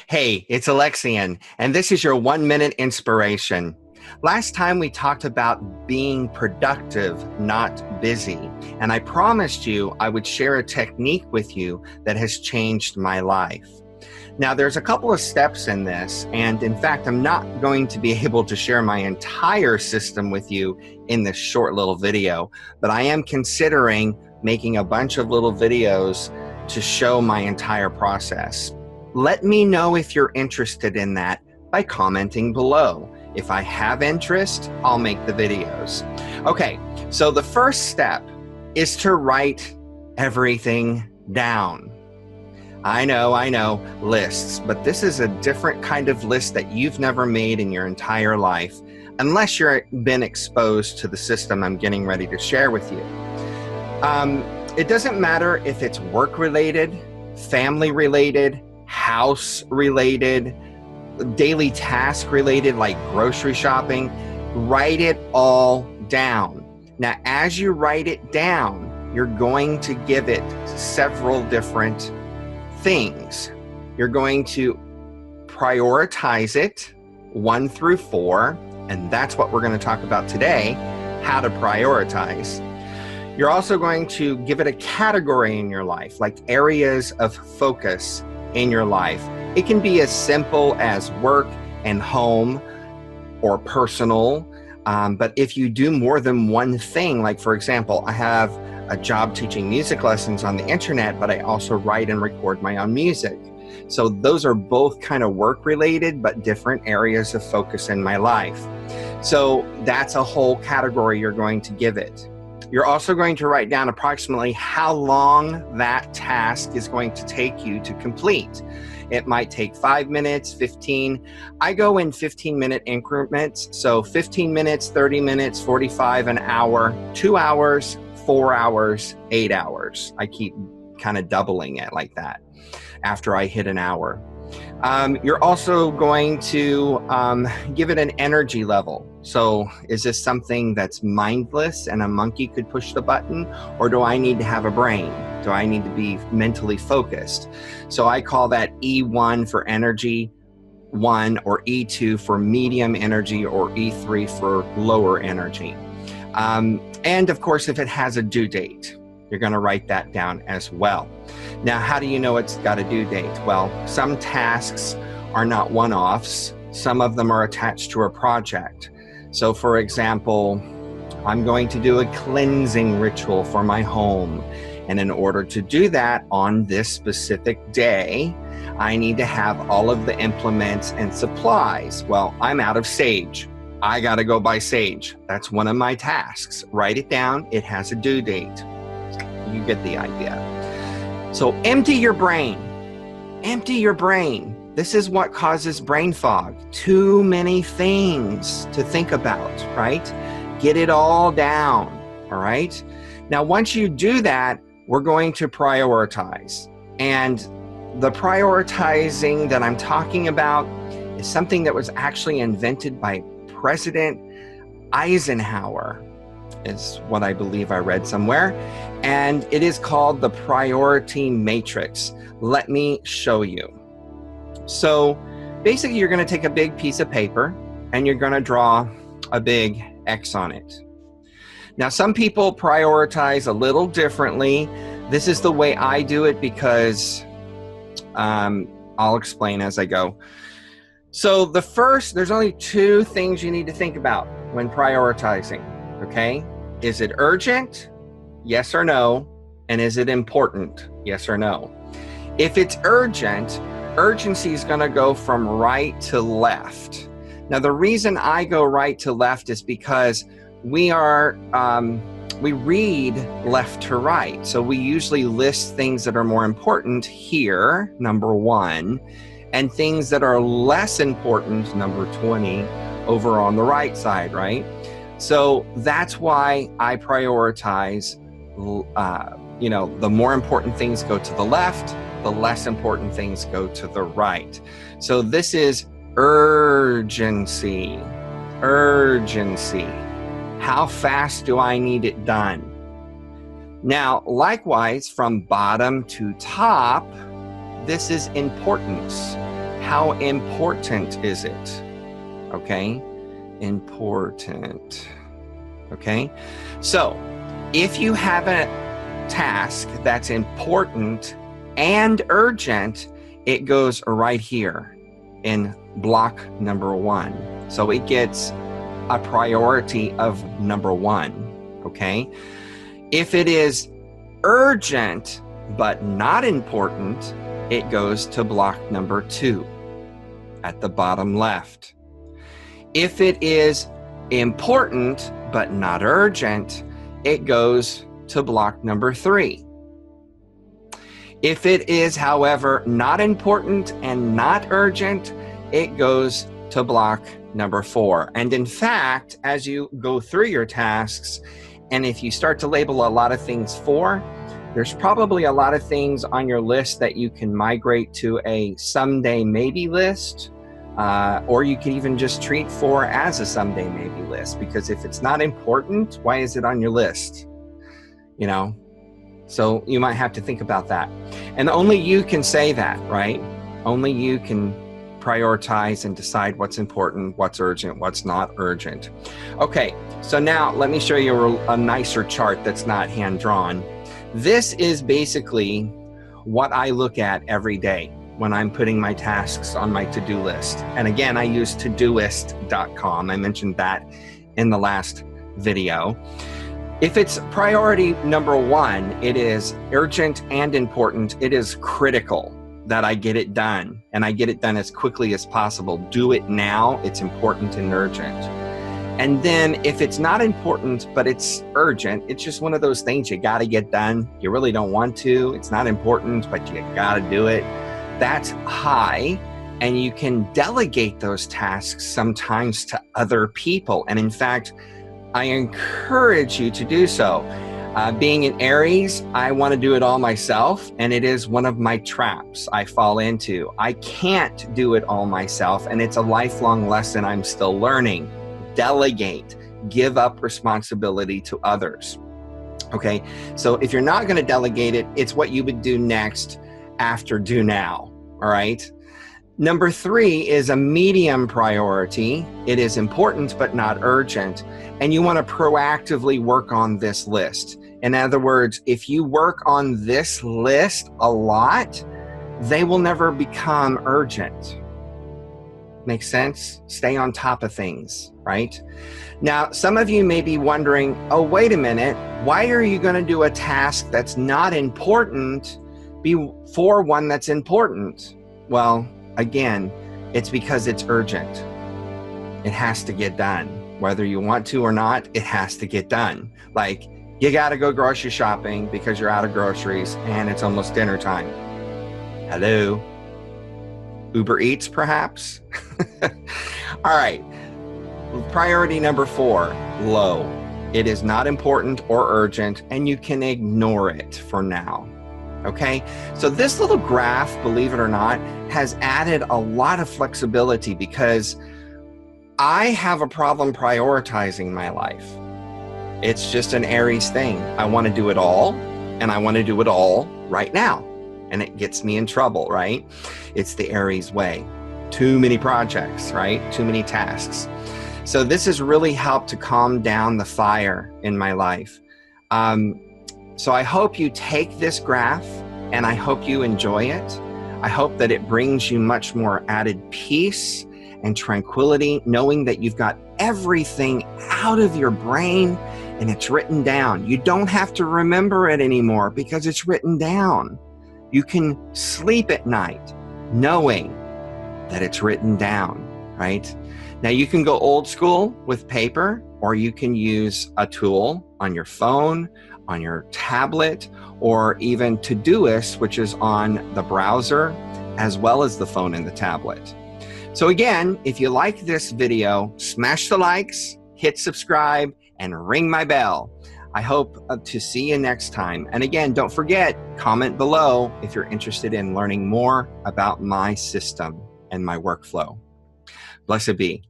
Hey, it's Alexian, and this is your 1-minute inspiration. Last time we talked about being productive, not busy, and I promised you I would share a technique with you that has changed my life. Now, there's a couple of steps in this, and in fact, I'm not going to be able to share my entire system with you in this short little video, but I am considering making a bunch of little videos to show my entire process. Let me know if you're interested in that by commenting below. If I have interest, I'll make the videos. Okay, so the first step is to write everything down. I know, lists, but this is a different kind of list that you've never made in your entire life, unless you've been exposed to the system I'm getting ready to share with you. It doesn't matter if it's work-related, family-related, house-related, daily task-related, like grocery shopping. Write it all down. Now, as you write it down, you're going to give it several different things. You're going to prioritize it 1 through 4, and that's what we're going to talk about today, how to prioritize. You're also going to give it a category in your life, like areas of focus in your life. It can be as simple as work and home or personal, but if you do more than one thing, like for example, I have a job teaching music lessons on the internet, but I also write and record my own music. So those are both kind of work related, but different areas of focus in my life. So that's a whole category you're going to give it. You're also going to write down approximately how long that task is going to take you to complete. It might take 5 minutes, 15. I go in 15-minute increments. So 15 minutes, 30 minutes, 45, an hour, 2 hours, 4 hours, 8 hours. I keep kind of doubling it like that after I hit an hour. You're also going to give it an energy level. So is this something that's mindless and a monkey could push the button? Or do I need to have a brain? Do I need to be mentally focused? So I call that E1 for energy 1, or E2 for medium energy, or E3 for lower energy. And of course, if it has a due date, you're going to write that down as well. Now, how do you know it's got a due date? Well, some tasks are not one-offs. Some of them are attached to a project. So for example, I'm going to do a cleansing ritual for my home. And in order to do that on this specific day, I need to have all of the implements and supplies. Well, I'm out of sage. I got to go buy sage. That's one of my tasks. Write it down. It has a due date. You get the idea. So empty your brain. Empty your brain. This is what causes brain fog. Too many things to think about, right? Get it all down, all right? Now, once you do that, we're going to prioritize. And the prioritizing that I'm talking about is something that was actually invented by President Eisenhower, is what I believe I read somewhere. And it is called the priority matrix. Let me show you. So basically, you're going to take a big piece of paper and you're going to draw a big X on it. Now, some people prioritize a little differently. This is the way I do it because I'll explain as I go. So there's only 2 things you need to think about when prioritizing, okay? Is it urgent? Yes or no? And is it important? Yes or no? If it's urgent, urgency is going to go from right to left. Now, the reason I go right to left is because we read left to right. So we usually list things that are more important here, number 1, and things that are less important, number 20, over on the right side, right? So that's why I prioritize, the more important things go to the left, the less important things go to the right. So this is urgency. Urgency. How fast do I need it done? Now, likewise, from bottom to top, this is importance. how important is it? Okay, important. Okay, so if you have a task that's important and urgent, it goes right here in block number 1. So it gets a priority of number 1, okay? If it is urgent but not important, it goes to block number 2 at the bottom left. If it is important but not urgent, it goes to block number 3. If it is, however, not important and not urgent, it goes to block number 4. And in fact, as you go through your tasks, and if you start to label a lot of things 4, there's probably a lot of things on your list that you can migrate to a someday maybe list, or you can even just treat 4 as a someday maybe list, because if it's not important, why is it on your list? You know, so you might have to think about that. And only you can say that, right? Only you can prioritize and decide what's important, what's urgent, what's not urgent. Okay, so now let me show you a nicer chart that's not hand-drawn. This is basically what I look at every day when I'm putting my tasks on my to-do list. And again, I use todoist.com. I mentioned that in the last video. If it's priority number 1, it is urgent and important. It is critical that I get it done, and I get it done as quickly as possible. Do it now. It's important and urgent. And then if it's not important, but it's urgent, it's just one of those things you got to get done. You really don't want to. It's not important, but you got to do it. That's high, and you can delegate those tasks sometimes to other people. And in fact, I encourage you to do so. Being an Aries, I want to do it all myself, and it is one of my traps I fall into. I can't do it all myself, and it's a lifelong lesson I'm still learning. Delegate, give up responsibility to others. Okay, so if you're not going to delegate it, it's what you would do next after do now, all right? Number 3 is a medium priority. It is important but not urgent, and you want to proactively work on this list. In other words, if you work on this list a lot, they will never become urgent. Make sense? Stay on top of things, right? Now, some of you may be wondering, oh, wait a minute, why are you going to do a task that's not important before one that's important? Well, again, it's because it's urgent. It has to get done. Whether you want to or not, it has to get done. Like, you got to go grocery shopping because you're out of groceries and it's almost dinner time. Hello? Uber Eats, perhaps? All right. Priority number 4, low. It is not important or urgent, and you can ignore it for now. Okay? So this little graph, believe it or not, has added a lot of flexibility because I have a problem prioritizing my life. It's just an Aries thing. I want to do it all, and I want to do it all right now. And it gets me in trouble, right? It's the Aries way. Too many projects, right? Too many tasks. So this has really helped to calm down the fire in my life. So I hope you take this graph, and I hope you enjoy it. I hope that it brings you much more added peace and tranquility, knowing that you've got everything out of your brain and it's written down. You don't have to remember it anymore because it's written down. You can sleep at night knowing that it's written down, right? Now you can go old school with paper, or you can use a tool on your phone, on your tablet, or even Todoist, which is on the browser, as well as the phone and the tablet. So again, if you like this video, smash the likes, hit subscribe, and ring my bell. I hope to see you next time. And again, don't forget, comment below if you're interested in learning more about my system and my workflow. Blessed be.